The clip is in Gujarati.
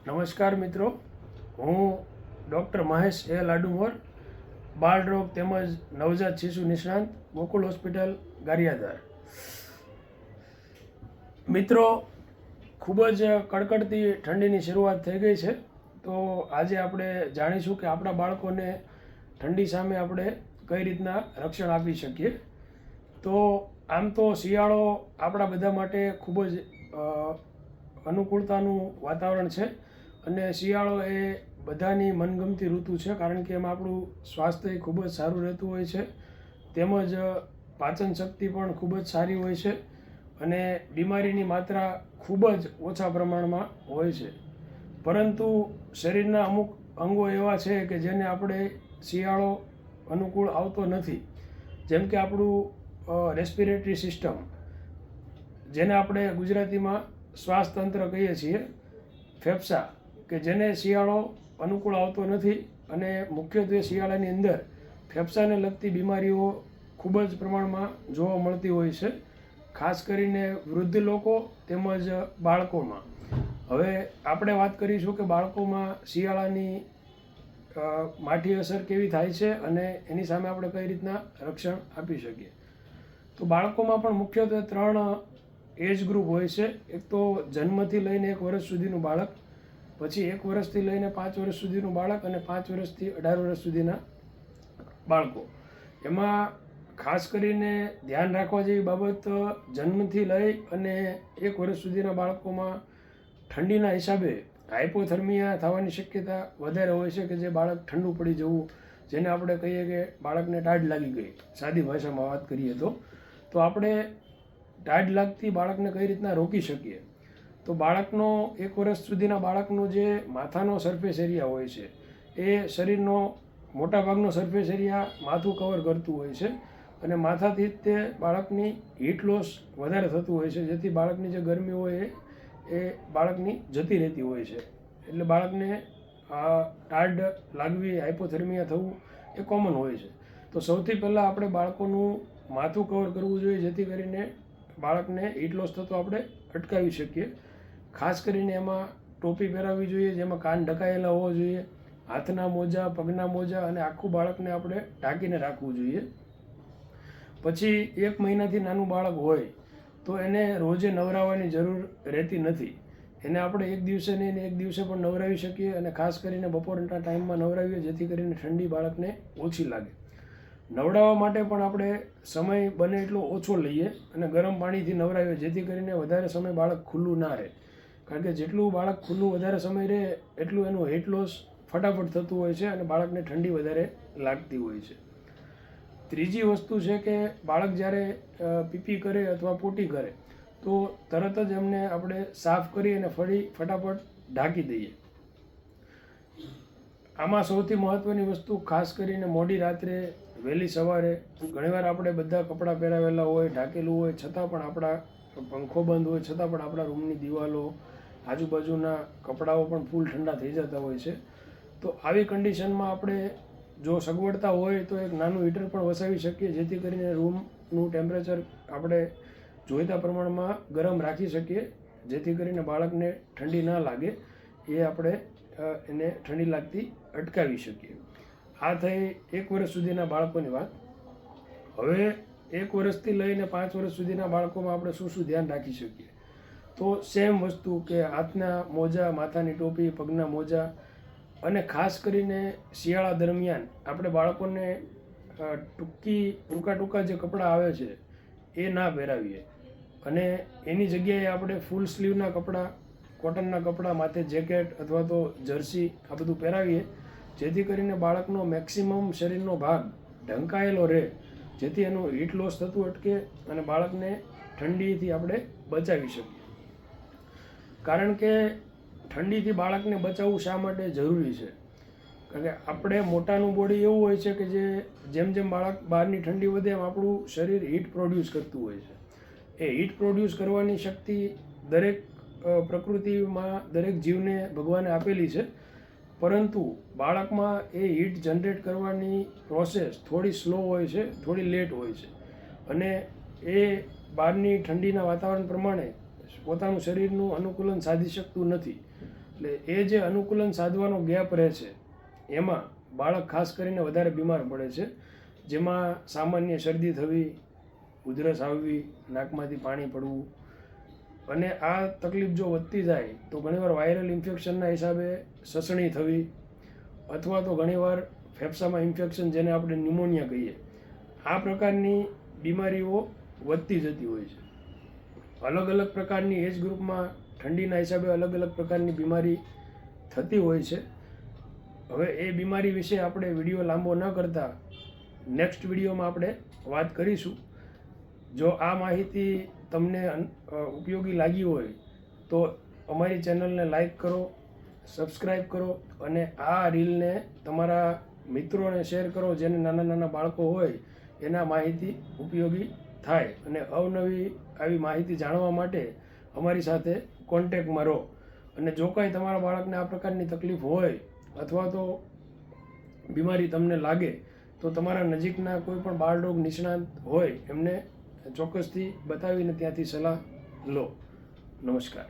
નમસ્કાર મિત્રો, હું ડૉક્ટર મહેશ એ લાડુમોર, બાળરોગ તેમજ નવજાત શિશુ નિષ્ણાંત, ગોકુલ હોસ્પિટલ ગારિયાધાર. મિત્રો, ખૂબ જ કડકડતી ઠંડીની શરૂઆત થઈ ગઈ છે. તો આજે આપણે જાણીશું કે આપણા બાળકોને ઠંડી સામે આપણે કઈ રીતના રક્ષણ આપી શકીએ. તો આમ તો શિયાળો આપણા બધા માટે ખૂબ જ અનુકૂળતાનું વાતાવરણ છે અને શિયાળો એ બધાની મનગમતી ઋતુ છે, કારણ કે એમાં આપણું સ્વાસ્થ્ય ખૂબ જ સારું રહેતું હોય છે, તેમજ પાચન શક્તિ પણ ખૂબ જ સારી હોય છે અને બીમારીની માત્રા ખૂબ જ ઓછા પ્રમાણમાં હોય છે. પરંતુ શરીરના અમુક અંગો એવા છે કે જેને આપણે શિયાળો અનુકૂળ આવતો નથી, જેમ કે આપણું રેસ્પિરેટરી સિસ્ટમ, જેને આપણે ગુજરાતીમાં શ્વાસતંત્ર કહીએ છીએ, ફેફસા, કે જેને શિયાળો અનુકૂળ આવતો નથી અને મુખ્યત્વે શિયાળાની અંદર ફેફસાને લગતી બીમારીઓ ખૂબ જ પ્રમાણમાં જોવા મળતી હોય છે, ખાસ કરીને વૃદ્ધ લોકો તેમજ બાળકોમાં. હવે આપણે વાત કરીશું કે બાળકોમાં શિયાળાની માઠી અસર કેવી થાય છે અને એની સામે આપણે કઈ રીતના રક્ષણ આપી શકીએ. તો બાળકોમાં પણ મુખ્યત્વે 3 એજ ગ્રુપ હોય છે. એક તો જન્મથી લઈને 1 વર્ષ સુધીનું બાળક, પછી 1 વર્ષથી લઈને 5 વર્ષ સુધીનું બાળક અને 5 વર્ષથી 18 વર્ષ સુધીના બાળકો. એમાં ખાસ કરીને ધ્યાન રાખવા જેવી બાબત, જન્મથી લઈ અને 1 વર્ષ સુધીના બાળકોમાં ઠંડીના હિસાબે હાઇપોથર્મિયા થવાની શક્યતા વધારે હોય છે, કે જે બાળક ઠંડુ પડી જવું, જેને આપણે કહીએ કે બાળકને ટાઢ લાગી ગઈ, સાદી ભાષામાં વાત કરીએ તો આપણે ટાઢ લાગતી બાળકને કઈ રીતના રોકી શકીએ. તો બાળકનો 1 વર્ષ સુધીના બાળકનો જે માથાનો સરફેસ એરિયા હોય છે, એ શરીરનો મોટાભાગનો સરફેસ એરિયા માથું કવર કરતું હોય છે અને માથાથી જ તે બાળકની હીટ લોસ વધારે થતું હોય છે, જેથી બાળકની જે ગરમી હોય એ બાળકની જતી રહેતી હોય છે. એટલે બાળકને ટાઢ લાગવી, હાઇપોથર્મિયા થવું એ કોમન હોય છે. તો સૌથી પહેલાં આપણે બાળકોનું માથું કવર કરવું જોઈએ, જેથી કરીને બાળકને હીટ લોસ થતો આપણે અટકાવી શકીએ. ખાસ કરીને એમાં ટોપી પહેરાવવી જોઈએ, જેમાં કાન ઢકાયેલા હોવા જોઈએ, હાથના મોજા, પગના મોજા અને આખું બાળકને આપણે ઢાંકીને રાખવું જોઈએ. પછી 1 મહિનાથી નાનું બાળક હોય તો એને રોજે નવરાવવાની જરૂર રહેતી નથી. એને આપણે એક દિવસે નહીં ને એક દિવસે પણ નવરાવી શકીએ અને ખાસ કરીને બપોરના ટાઈમમાં નવરાવીએ, જેથી કરીને ઠંડી બાળકને ઓછી લાગે. નવડાવવા માટે પણ આપણે સમય બને એટલો ઓછો લઈએ અને ગરમ પાણીથી નવરાવીએ, જેથી કરીને વધારે સમય બાળક ખુલ્લું ના રહે, કારણ કે જેટલું બાળક ખુલ્લું વધારે સમય રહે એટલું એનું હીટ લોસ ફટાફટ થતું હોય છે અને બાળકને ઠંડી વધારે લાગતી હોય છે. ત્રીજી વસ્તુ છે કે બાળક જ્યારે પીપી કરે અથવા પોટી કરે તો તરત જ એમને આપણે સાફ કરી અને ફરી ફટાફટ ઢાંકી દઈએ. આમાં સૌથી મહત્ત્વની વસ્તુ, ખાસ કરીને મોડી રાત્રે, વહેલી સવારે, ઘણીવાર આપણે બધા કપડાં પહેરાવેલા હોય, ઢાંકેલું હોય, છતાં પણ આપણા પંખો બંધ હોય છતાં પણ આપણા રૂમની દિવાલો, આજુબાજુના કપડાઓ પણ ફૂલ ઠંડા થઈ જતા હોય છે. તો આવી કન્ડિશનમાં આપણે જો સગવડતા હોય તો એક નાનું હીટર પણ વસાવી શકીએ, જેથી કરીને રૂમનું ટેમ્પરેચર આપણે જોઈતા પ્રમાણમાં ગરમ રાખી શકીએ, જેથી કરીને બાળકને ઠંડી ના લાગે, એ આપણે એને ઠંડી લાગતી અટકાવી શકીએ. આ થઈ 1 વર્ષ સુધીના બાળકોની વાત. હવે 1 વર્ષથી લઈને 5 વર્ષ સુધીના બાળકોમાં આપણે શું ધ્યાન રાખી શકીએ? તો સેમ વસ્તુ, કે હાથના મોજા, માથાની ટોપી, પગના મોજા, અને ખાસ કરીને શિયાળા દરમિયાન આપણે બાળકોને ટૂંકા જે કપડાં આવે છે એ ના પહેરાવીએ અને એની જગ્યાએ આપણે ફૂલ સ્લીવના કપડાં, કોટનના કપડાં, માથે જેકેટ અથવા તો જર્સી, આ બધું પહેરાવીએ, જેથી કરીને બાળકનો મેક્સિમમ શરીરનો ભાગ ઢંકાયેલો રહે, જેથી એનું હીટ લોસ થતું અટકે અને બાળકને ઠંડીથી આપણે બચાવી શકીએ. કારણ કે ઠંડીથી બાળકને બચાવવું શા માટે જરૂરી છે? કારણ કે આપણે મોટાનું બોડી એવું હોય છે કે જેમ બાળક બહારની ઠંડી વધે એમ આપણું શરીર હીટ પ્રોડ્યુસ કરતું હોય છે. એ હીટ પ્રોડ્યુસ કરવાની શક્તિ દરેક પ્રકૃતિમાં, દરેક જીવને ભગવાને આપેલી છે, પરંતુ બાળકમાં એ હીટ જનરેટ કરવાની પ્રોસેસ થોડી સ્લો હોય છે, થોડી લેટ હોય છે અને એ બહારની ઠંડીના વાતાવરણ પ્રમાણે પોતાનું શરીરનું અનુકૂલન સાધી શકતું નથી. એટલે એ જે અનુકૂલન સાધવાનો ગેપ રહે છે એમાં બાળક ખાસ કરીને વધારે બીમાર પડે છે, જેમાં સામાન્ય શરદી થવી, ઉધરસ આવવી, નાકમાંથી પાણી પડવું, અને આ તકલીફ જો વધતી જાય તો ઘણીવાર વાયરલ ઇન્ફેક્શનના હિસાબે સસણી થવી, અથવા તો ઘણીવાર ફેફસામાં ઇન્ફેક્શન, જેને આપણે ન્યુમોનિયા કહીએ, આ પ્રકારની બીમારીઓ વધતી જતી હોય છે. અલગ અલગ પ્રકારની એજ ગ્રુપમાં ઠંડીના હિસાબે અલગ અલગ પ્રકારની બીમારી થતી હોય છે. હવે એ બીમારી વિશે આપણે વિડીયો લાંબો ન કરતા નેક્સ્ટ વિડીયોમાં આપણે વાત કરીશું. જો આ માહિતી તમને ઉપયોગી લાગી હોય તો અમારી ચેનલને લાઈક કરો, સબસ્ક્રાઈબ કરો, અને આ રીલને તમારા મિત્રોને શેર કરો, જેને નાના નાના બાળકો હોય એના માહિતી ઉપયોગી થાય. અને અવનવી આવી માહિતી જાણવા માટે અમારી સાથે કોન્ટેક્ટમાં રહો. અને જો કાંઈ તમારા બાળકને આ પ્રકારની તકલીફ હોય અથવા તો બીમારી તમને લાગે તો તમારા નજીકના કોઈ પણ બાળરોગ નિષ્ણાત હોય એમને ચોક્કસથી બતાવીને ત્યાંથી સલાહ લો. નમસ્કાર.